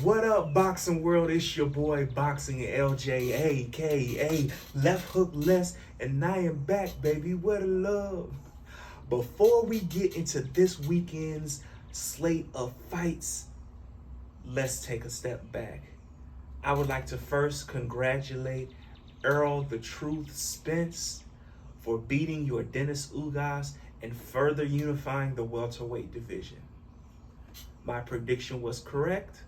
What up, boxing world? It's your boy Boxing LJ, aka Left Hook Less, and I am back, baby. What a love. Before we get into this weekend's slate of fights, let's take a step back. I would like to first congratulate Earl the Truth Spence for beating your Dennis Ugas and further unifying the welterweight division. My prediction was correct.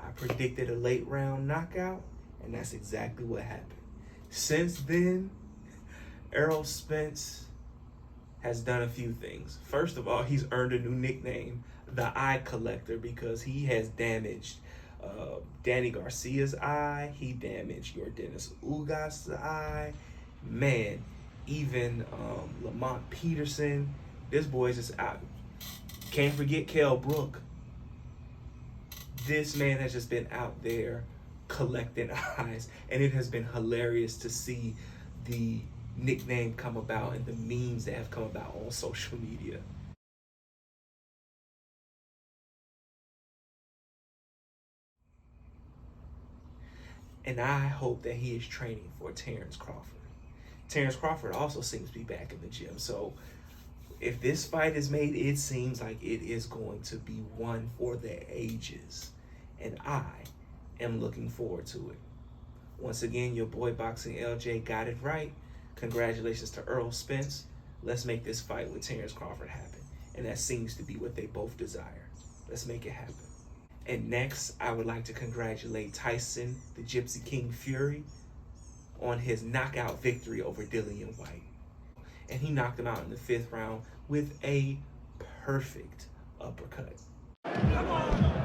I predicted a late round knockout, and that's exactly what happened. Since then, Errol Spence has done a few things. First of all, he's earned a new nickname, the Eye Collector, because he has damaged Danny Garcia's eye. He damaged your Dennis Ugas' eye. Man, even Lamont Peterson. This boy's just out. Can't forget Kell Brook. This man has just been out there collecting eyes, and it has been hilarious to see the nickname come about and the memes that have come about on social media. And I hope that he is training for Terrence Crawford. Terrence Crawford also seems to be back in the gym. So if this fight is made, it seems like it is going to be one for the ages. And I am looking forward to it. Once again, your boy Boxing LJ got it right. Congratulations to Earl Spence. Let's make this fight with Terrence Crawford happen. And that seems to be what they both desire. Let's make it happen. And next, I would like to congratulate Tyson, the Gypsy King Fury, on his knockout victory over Dillian Whyte. And he knocked him out in the 5th round with a perfect uppercut. Come on.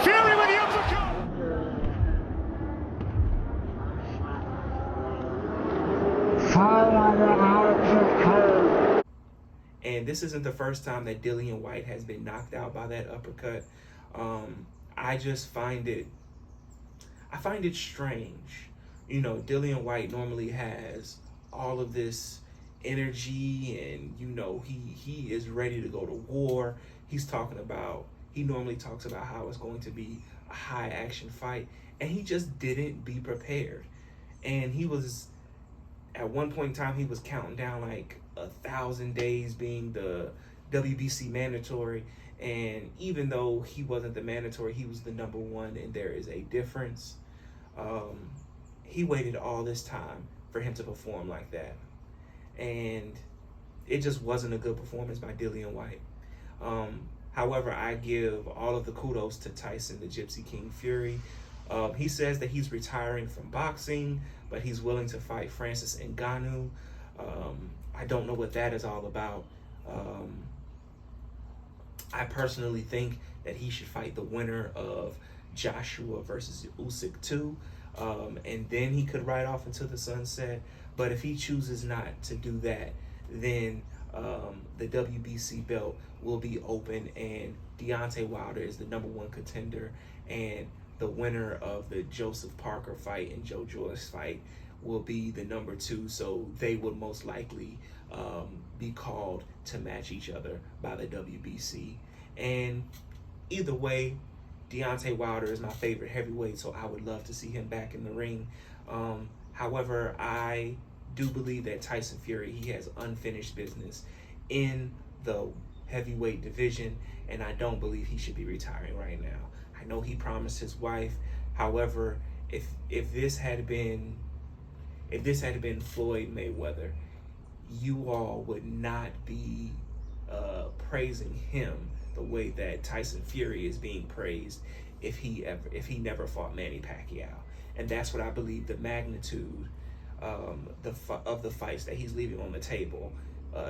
Fury with the uppercut. And this isn't the first time that Dillian Whyte has been knocked out by that uppercut. I just find it strange. You know, Dillian Whyte normally has all of this energy, and you know, he is ready to go to war. He normally talks about how it's going to be a high action fight, and he just didn't be prepared. And he was, at one point in time, he was counting down like 1,000 days being the WBC mandatory. And even though he wasn't the mandatory, he was the number one, and there is a difference. He waited all this time for him to perform like that. And it just wasn't a good performance by Dillian Whyte. However, I give all of the kudos to Tyson, the Gypsy King Fury. He says that he's retiring from boxing, but he's willing to fight Francis Ngannou. I don't know what that is all about. I personally think that he should fight the winner of Joshua versus Usyk 2, and then he could ride off into the sunset. But if he chooses not to do that, then the WBC belt will be open, and Deontay Wilder is the number 1 contender, and the winner of the Joseph Parker fight and Joe Joyce fight will be the number 2. So they would most likely be called to match each other by the WBC. And either way, Deontay Wilder is my favorite heavyweight, so I would love to see him back in the ring. However, I do believe that Tyson Fury, he has unfinished business in the heavyweight division, and I don't believe he should be retiring right now. I know he promised his wife. However, if this had been Floyd Mayweather, you all would not be praising him the way that Tyson Fury is being praised if he never fought Manny Pacquiao. And that's what I believe the magnitude of the fights that he's leaving on the table,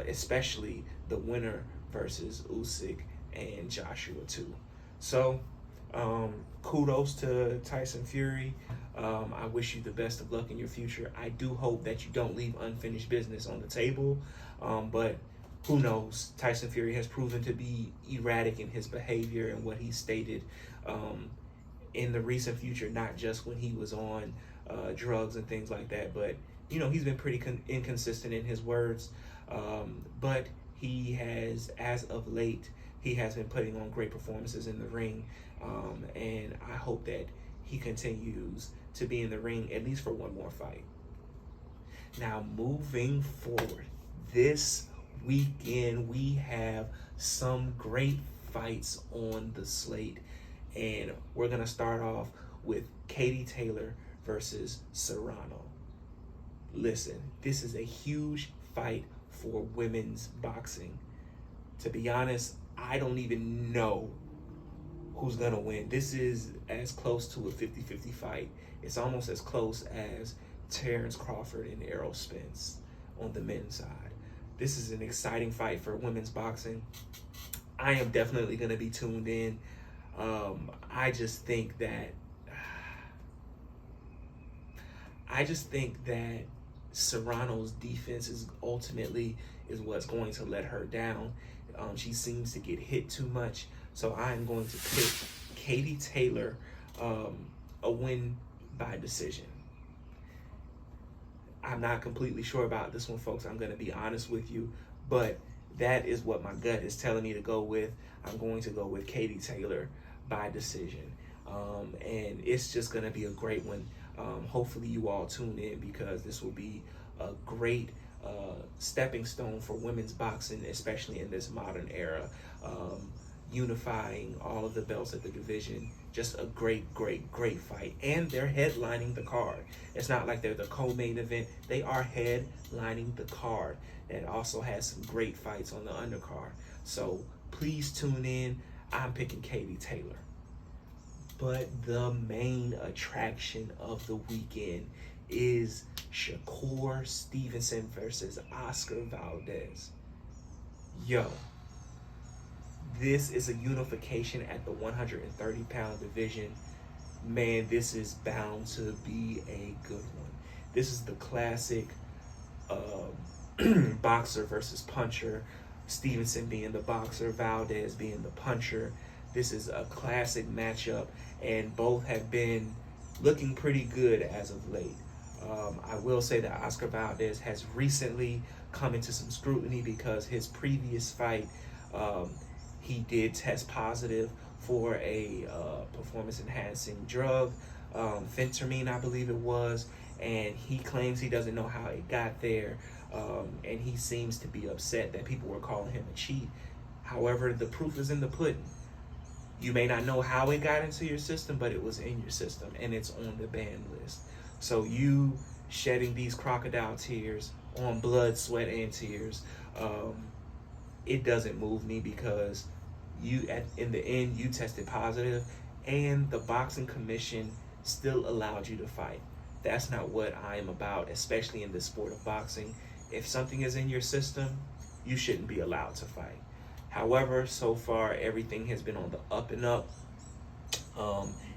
especially the winner versus Usyk and Joshua 2. So kudos to Tyson Fury. I wish you the best of luck in your future. I do hope that you don't leave unfinished business on the table, but who knows? Tyson Fury has proven to be erratic in his behavior and what he stated in the recent future, not just when he was on drugs and things like that, but you know, he's been pretty inconsistent in his words. But he has, as of late, he has been putting on great performances in the ring, and I hope that he continues to be in the ring at least for one more fight. Now, moving forward, this weekend we have some great fights on the slate, and we're gonna start off with Katie Taylor versus Serrano. Listen, this is a huge fight for women's boxing. To be honest, I don't even know who's gonna win. This is as close to a 50-50 fight. It's almost as close as Terrence Crawford and Errol Spence on the men's side. This is an exciting fight for women's boxing. I am definitely gonna be tuned in. I just think that Serrano's defense is ultimately what's going to let her down. She seems to get hit too much, so I am going to pick Katie Taylor, a win by decision. I'm not completely sure about this one, folks. I'm going to be honest with you, but that is what my gut is telling me to go with. I'm going to go with Katie Taylor by decision, and it's just going to be a great one. Hopefully you all tune in, because this will be a great stepping stone for women's boxing, especially in this modern era, unifying all of the belts at the division. Just a great fight, and they're headlining the card. It's not like they're the co-main event. They are headlining the card, and also has some great fights on the undercard. So please tune in. I'm picking Katie Taylor. But the main attraction of the weekend is Shakur Stevenson versus Oscar Valdez. Yo, this is a unification at the 130-pound division. Man, this is bound to be a good one. This is the classic boxer versus puncher. Stevenson being the boxer, Valdez being the puncher. This is a classic matchup, and both have been looking pretty good as of late. I will say that Oscar Valdez has recently come into some scrutiny because his previous fight, he did test positive for a performance-enhancing drug, phentermine, I believe it was, and he claims he doesn't know how it got there, and he seems to be upset that people were calling him a cheat. However, the proof is in the pudding. You may not know how it got into your system, but it was in your system, and it's on the ban list. So you shedding these crocodile tears on blood, sweat, and tears, it doesn't move me, because in the end, you tested positive, and the boxing commission still allowed you to fight. That's not what I am about, especially in the sport of boxing. If something is in your system, you shouldn't be allowed to fight. However, so far, everything has been on the up and up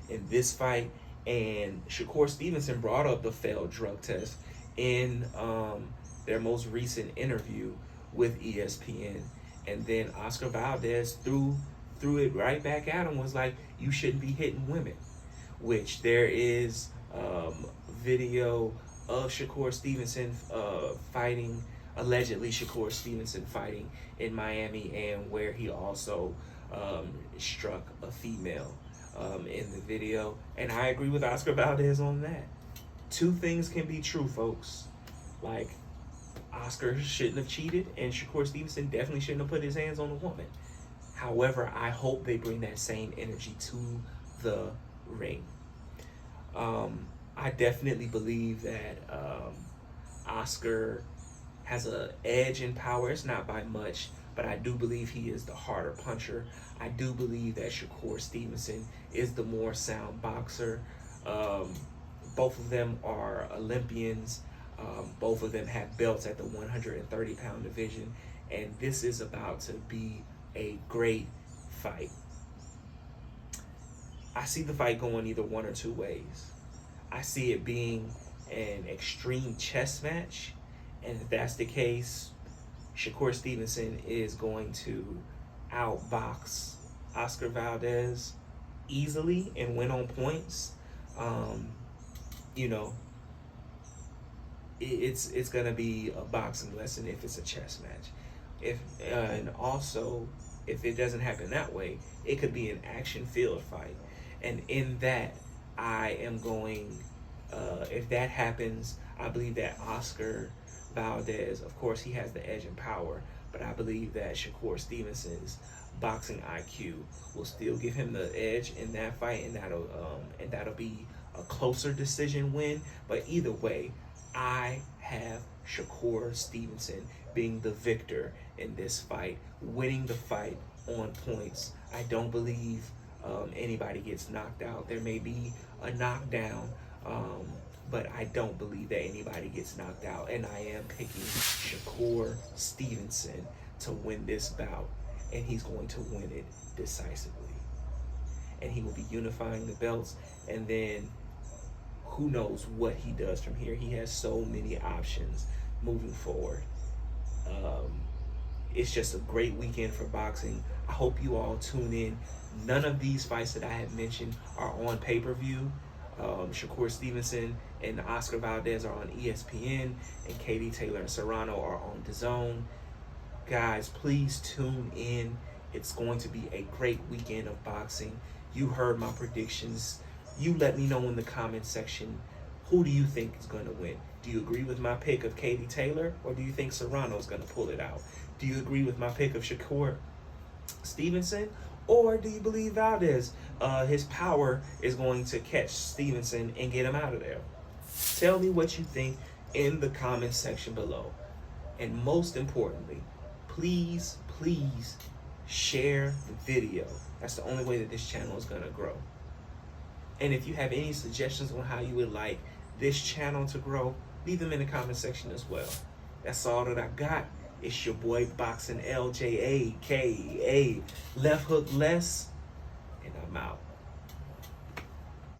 in this fight. And Shakur Stevenson brought up the failed drug test in their most recent interview with ESPN. And then Oscar Valdez threw it right back at him, was like, you shouldn't be hitting women. Which there is video of Shakur Stevenson allegedly Shakur Stevenson fighting in Miami, and where he also struck a female in the video. And I agree with Oscar Valdez on that. Two things can be true, folks. Like, Oscar shouldn't have cheated, and Shakur Stevenson definitely shouldn't have put his hands on a woman. However, I hope they bring that same energy to the ring. I definitely believe that Oscar has an edge in power. It's not by much, but I do believe he is the harder puncher. I do believe that Shakur Stevenson is the more sound boxer. Both of them are Olympians. Both of them have belts at the 130-pound division, and this is about to be a great fight. I see the fight going either one or two ways. I see it being an extreme chess match, and if that's the case, Shakur Stevenson is going to outbox Oscar Valdez easily and win on points. It's gonna be a boxing lesson if it's a chess match. And also, if it doesn't happen that way, it could be an action-filled fight. And in that, I am going, if that happens, I believe that Oscar Valdez, of course, he has the edge in power, but I believe that Shakur Stevenson's boxing IQ will still give him the edge in that fight, and that'll be a closer decision win. But either way, I have Shakur Stevenson being the victor in this fight, winning the fight on points. I don't believe anybody gets knocked out. There may be a knockdown, but I don't believe that anybody gets knocked out. And I am picking Shakur Stevenson to win this bout, and he's going to win it decisively. And he will be unifying the belts, and then who knows what he does from here. He has so many options moving forward. It's just a great weekend for boxing. I hope you all tune in. None of these fights that I have mentioned are on pay-per-view. Shakur Stevenson and Oscar Valdez are on ESPN, and Katie Taylor and Serrano are on DAZN. Guys, please tune in. It's going to be a great weekend of boxing. You heard my predictions. You let me know in the comment section, who do you think is going to win? Do you agree with my pick of Katie Taylor, or do you think Serrano is going to pull it out? Do you agree with my pick of Shakur Stevenson, or do you believe Valdez, his power is going to catch Stevenson and get him out of there? Tell me what you think in the comment section below. And most importantly, please, please share the video. That's the only way that this channel is going to grow. And if you have any suggestions on how you would like this channel to grow, leave them in the comment section as well. That's all that I got. It's your boy Boxing LJ, aka Left Hook Less, and I'm out.